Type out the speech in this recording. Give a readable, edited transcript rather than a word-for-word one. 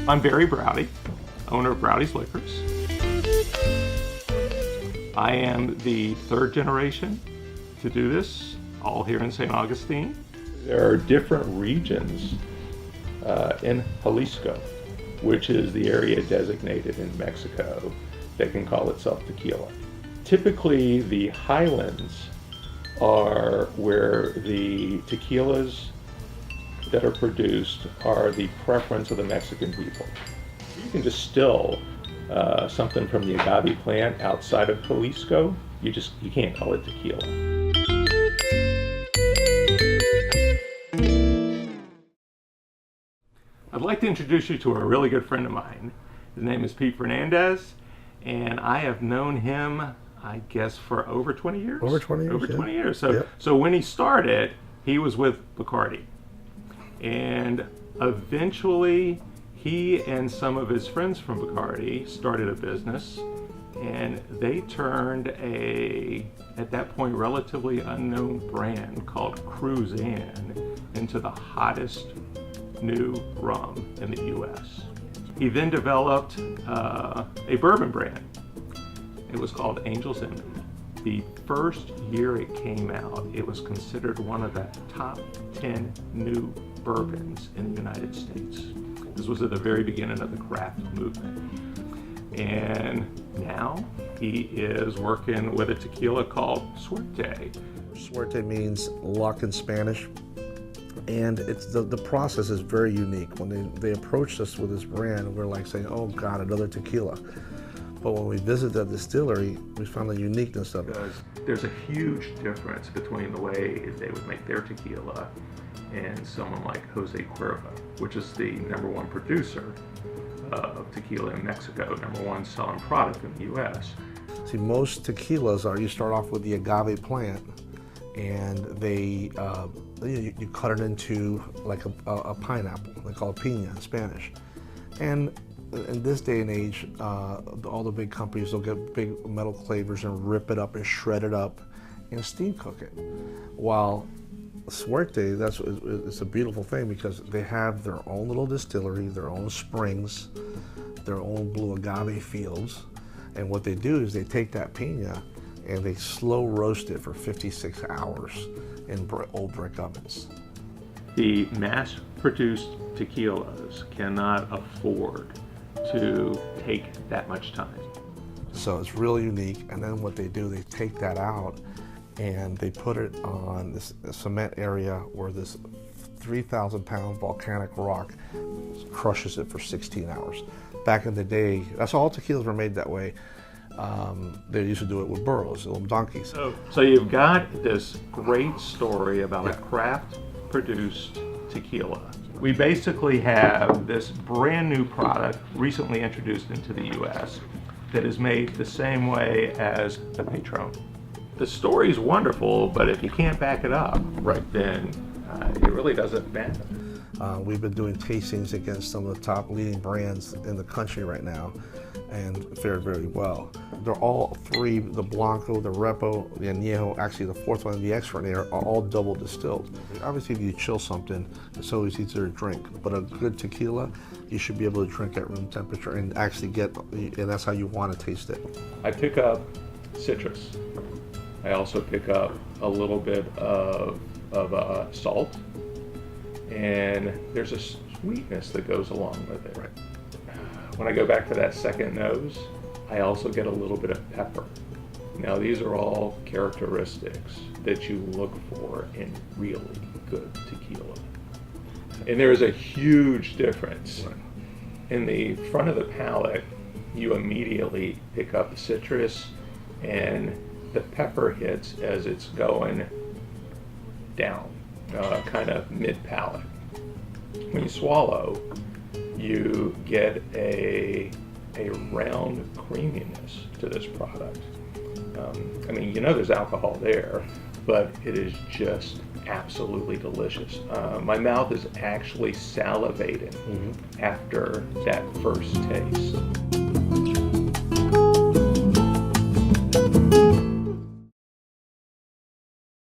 I'm Barry Browdy, owner of Broudys Liquors. I am the third generation to do this, all here in St. Augustine. There are different regions in Jalisco, which is the area designated in Mexico that can call itself tequila. Typically, the highlands are where the tequilas that are produced are the preference of the Mexican people. You can distill something from the agave plant outside of Jalisco, you can't call it tequila. I'd like to introduce you to a really good friend of mine. His name is Pete Fernandez, and I have known him, I guess, for over 20 years. Over 20 years. Over 20 yeah. years. Yep. So when he started, he was with Bacardi. And eventually, he and some of his friends from Bacardi started a business, and they turned at that point, relatively unknown brand called Cruzan into the hottest new rum in the U.S. He then developed a bourbon brand. It was called Angel's Envy. The first year it came out, it was considered one of the top 10 new bourbons in the United States. This was at the very beginning of the craft movement. And now he is working with a tequila called Suerte. Suerte means luck in Spanish. And it's the process is very unique. When they approached us with this brand, we're like saying, oh God, another tequila. But when we visited the distillery, we found the uniqueness of it. There's a huge difference between the way they would make their tequila and someone like Jose Cuervo, which is the #1 producer of tequila in Mexico, #1 selling product in the U.S. See, most tequilas you start off with the agave plant, and you cut it into like a pineapple. They call it piña in Spanish. And in this day and age, all the big companies will get big metal clavers and rip it up and shred it up and steam cook it. While Suerte, it's a beautiful thing because they have their own little distillery, their own springs, their own blue agave fields. And what they do is they take that piña and they slow roast it for 56 hours in old brick ovens. The mass-produced tequilas cannot afford to take that much time. So it's really unique. And then what they do, they take that out and they put it on this cement area where this 3,000-pound volcanic rock crushes it for 16 hours. Back in the day, that's all tequilas were made that way. They used to do it with burros, little donkeys. So you've got this great story about a craft-produced tequila. We basically have this brand new product recently introduced into the U.S. that is made the same way as the Patron. The story's wonderful, but if you can't back it up, then it really doesn't matter. We've been doing tastings against some of the top leading brands in the country right now and fared very well. They're all three, the Blanco, the Repo, the Añejo, actually the fourth one, the Expert, are all double distilled. Obviously if you chill something, it's always easier to drink, but a good tequila, you should be able to drink at room temperature and actually and that's how you want to taste it. I pick up citrus. I also pick up a little bit of salt, and there's a sweetness that goes along with it. When I go back to that second nose, I also get a little bit of pepper. Now these are all characteristics that you look for in really good tequila. And there is a huge difference. In the front of the palate, you immediately pick up the citrus, and the pepper hits as it's going down, kind of mid-palate. When you swallow, you get a round creaminess to this product. I mean, there's alcohol there, but it is just absolutely delicious. My mouth is actually salivating after that first taste.